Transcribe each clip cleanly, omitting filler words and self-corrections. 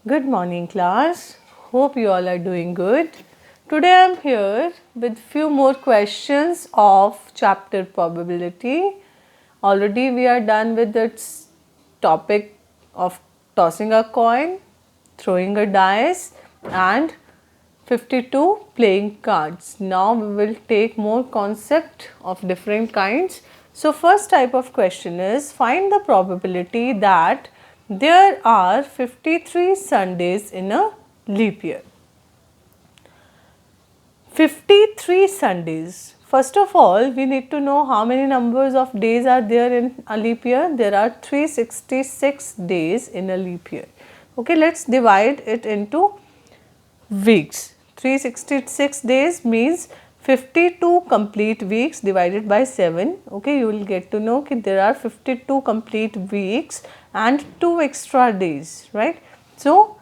Good morning class. Hope you all are doing good. Today I am here with few more questions of chapter probability. Already we are done with its topic of tossing a coin, throwing a dice and 52 playing cards. Now we will take more concept of different kinds. So first type of question is find the probability that there are 53 Sundays in a leap year. 53 Sundays. First of all, we need to know how many numbers of days are there in a leap year. There are 366 days in a leap year. Okay, let's divide it into weeks. 366 days means 52 complete weeks divided by 7. Okay, you will get to know that there are 52 complete weeks and 2 extra days, right? So,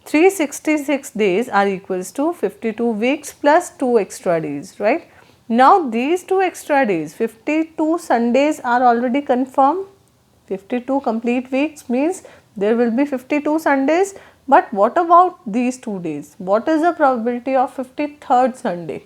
366 days are equals to 52 weeks plus 2 extra days, right? Now, these 2 extra days, 52 Sundays are already confirmed. 52 complete weeks means there will be 52 Sundays, but what about these 2 days? What is the probability of 53rd Sunday,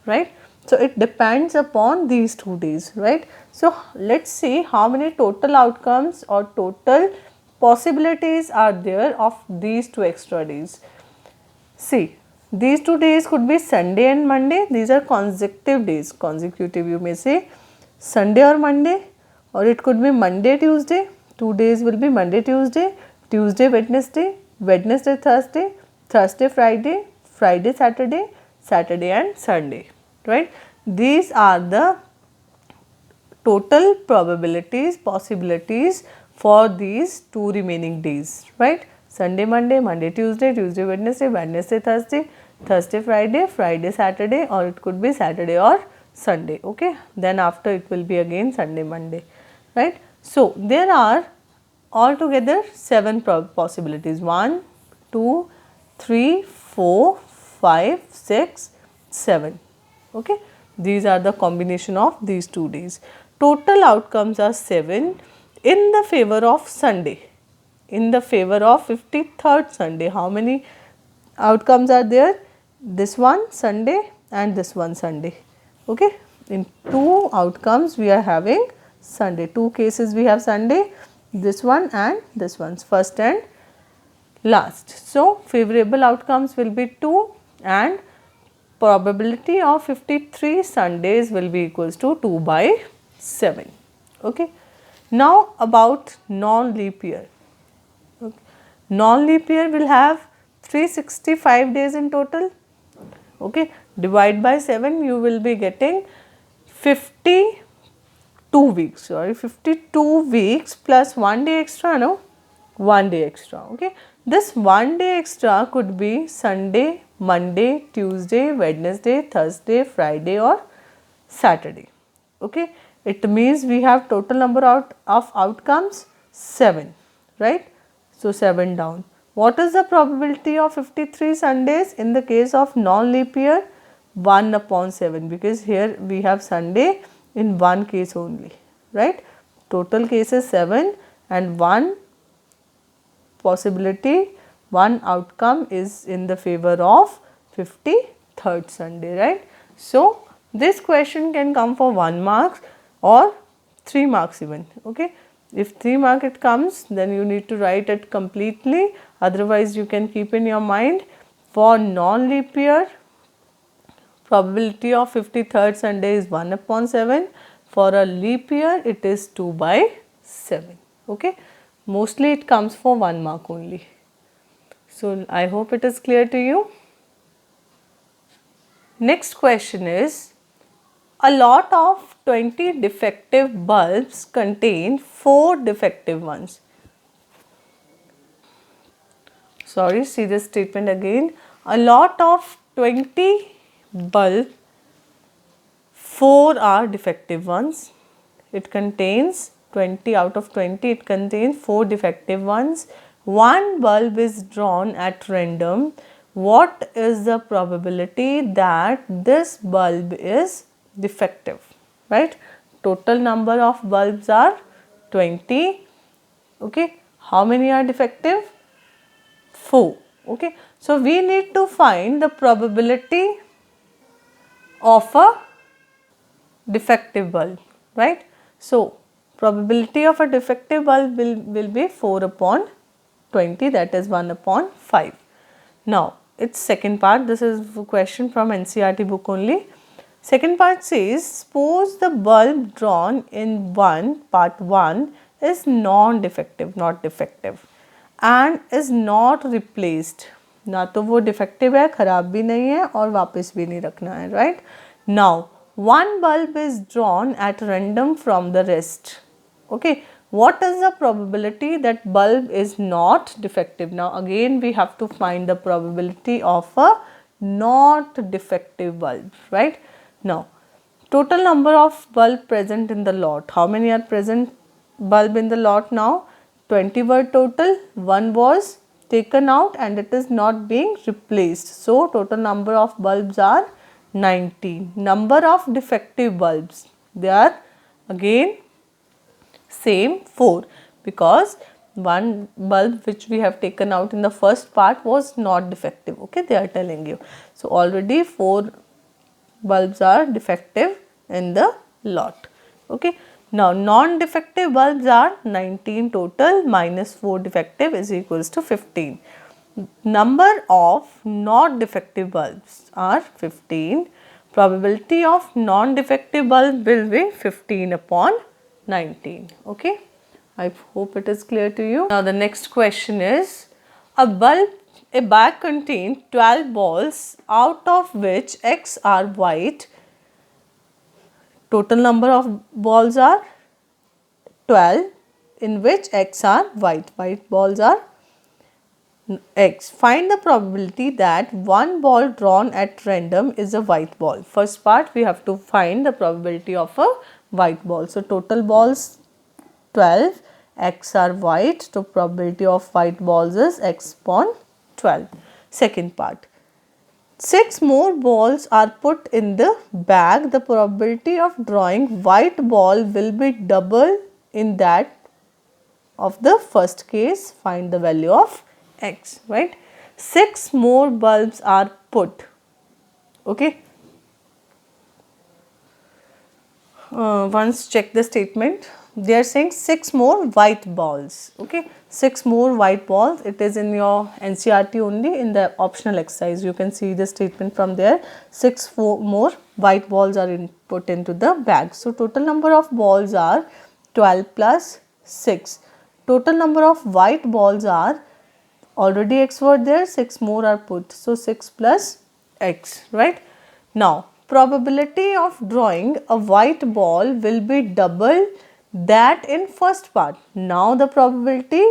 right? So, it depends upon these 2 days, right? So, let us see how many total outcomes or total possibilities are there of these 2 extra days. See, these 2 days could be Sunday and Monday. These are consecutive days. Consecutive, you may say Sunday or Monday, or it could be Monday, Tuesday. 2 days will be Monday, Tuesday, Tuesday, Wednesday, Wednesday, Thursday, Thursday, Friday, Friday, Saturday, Saturday and Sunday, right? These are the total probabilities, possibilities for these 2 remaining days, right? Sunday, Monday, Monday, Tuesday, Tuesday, Wednesday, Wednesday, Thursday, Thursday, Friday, Friday, Saturday, or it could be Saturday or Sunday, okay? Then after it will be again Sunday, Monday, right? So, there are altogether 7 possibilities. 1, 2, 3, 4, 5, 6, 7, okay? These are the combination of these 2 days. Total outcomes are 7 in the favor of Sunday. In the favor of 53rd Sunday, how many outcomes are there? This one Sunday and this one Sunday, okay? In 2 outcomes we are having Sunday, 2 cases we have Sunday, this one and this one, first and last. So, favorable outcomes will be 2 and probability of 53 Sundays will be equals to 2 by 7. Okay. Now, about non-leap year. Okay. Non-leap year will have 365 days in total. Okay. Divide by 7, you will be getting 52 weeks, 52 weeks plus 1 day extra, no? 1 day extra, okay. This 1 day extra could be Sunday, Monday, Tuesday, Wednesday, Thursday, Friday or Saturday, okay. It means we have total number of outcomes 7, right. So, 7 down. What is the probability of 53 Sundays in the case of non-leap year? 1 upon 7, because here we have Sunday in one case only, right. Total cases 7 and 1 possibility, 1 outcome is in the favor of 53rd Sunday, right. So, this question can come for 1 mark or 3 marks even, okay. If 3 mark it comes, then you need to write it completely, otherwise you can keep in your mind for non-leap year probability of 53rd Sunday is 1 upon 7, for a leap year it is 2 by 7, okay. Mostly it comes for 1 mark only. So, I hope it is clear to you. Next question is, a lot of 20 defective bulbs contain 4 defective ones. Sorry, see this statement again. A lot of 20 bulbs, 4 are defective ones. It contains 20 out of 20, it contains 4 defective ones. 1 bulb is drawn at random. What is the probability that this bulb is defective, right? Total number of bulbs are 20. Okay, how many are defective? 4. Okay, so we need to find the probability of a defective bulb, right? So probability of a defective bulb will be 4 upon 20, that is 1 upon 5. Now its second part, this is a question from NCERT book only. Second part says, suppose the bulb drawn in part 1 is non-defective, not defective, and is not replaced. ना तो वो defective है, खराब भी नहीं है और वापस भी नहीं रखना है, right? Now one bulb is drawn at random from the rest. Okay, what is the probability that bulb is not defective? Now again we have to find the probability of a not defective bulb, right? Now total number of bulb present in the lot. How many are present bulb in the lot now? 20 were total, 1 was taken out and it is not being replaced. So total number of bulbs are 19. Number of defective bulbs, they are again same 4, because one bulb which we have taken out in the first part was not defective. Okay, they are telling you. So already 4 bulbs are defective in the lot. Okay, now non-defective bulbs are 19 total minus 4 defective is equals to 15. Number of not defective bulbs are 15. Probability of non-defective bulb will be 15 upon 19. Okay, I hope it is clear to you. Now the next question is, a bag contains 12 balls, out of which X are white. Total number of balls are 12, in which X are white. White balls are X. Find the probability that one ball drawn at random is a white ball. First part, we have to find the probability of a white ball. So total balls 12, X are white, so probability of white balls is X upon 12. Second part, 6 more balls are put in the bag. The probability of drawing white ball will be double in that of the first case. Find the value of X, right? 6 more bulbs are put. Okay. Once check the statement. They are saying 6 more white balls. Okay, 6 more white balls. It is in your NCERT only, in the optional exercise. You can see the statement from there. 6 more white balls are put into the bag. So total number of balls are 12 plus 6. Total number of white balls are, already X were there, 6 more are put. So 6 plus X, right? Now probability of drawing a white ball will be double that in first part. Now the probability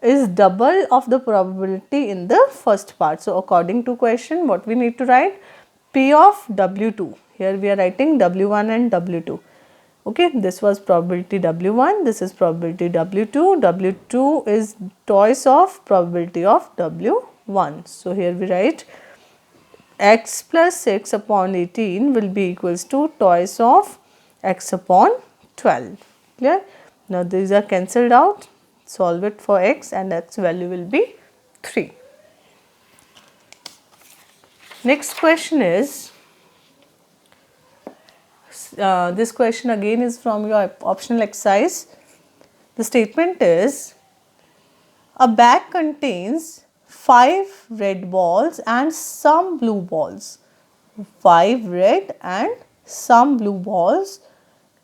is double of the probability in the first part. So according to question, what we need to write? P of W2. Here we are writing W1 and W2. Okay, this was probability W1, this is probability W2. W2 is twice of probability of W1. So here we write X plus 6 upon 18 will be equals to twice of X upon 12. Clear? Now these are cancelled out. Solve it for X and X value will be 3. Next question is, this question again is from your optional exercise. The statement is, a bag contains 5 red balls and some blue balls. 5 red and some blue balls.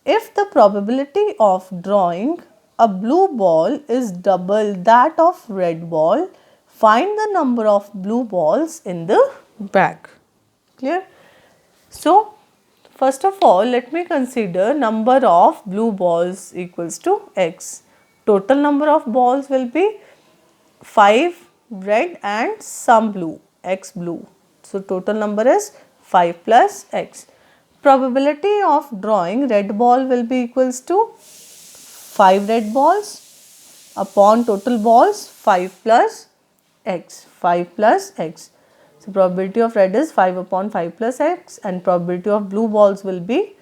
If the probability of drawing a blue ball is double that of red ball, find the number of blue balls in the bag. Clear? So first of all, let me consider number of blue balls equals to X. Total number of balls will be 5 red and some blue, X blue. So total number is 5 plus X. Probability of drawing red ball will be equals to 5 red balls upon total balls 5 plus X. 5 plus X. So probability of red is 5 upon 5 plus X and probability of blue balls will be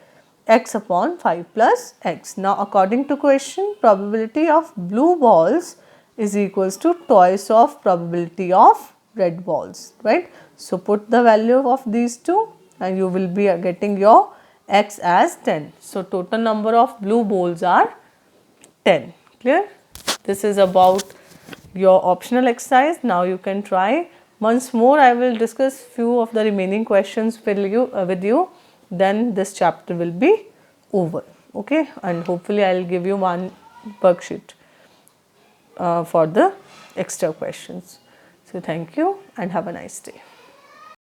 X upon 5 plus X. Now according to question, probability of blue balls is equals to twice of probability of red balls, right? So put the value of these two and you will be getting your x as 10. So total number of blue balls are 10. Clear? This is about your optional exercise. Now you can try. Once more I will discuss few of the remaining questions with you, then this chapter will be over. Okay, and hopefully I will give you one worksheet for the extra questions. So thank you and have a nice day.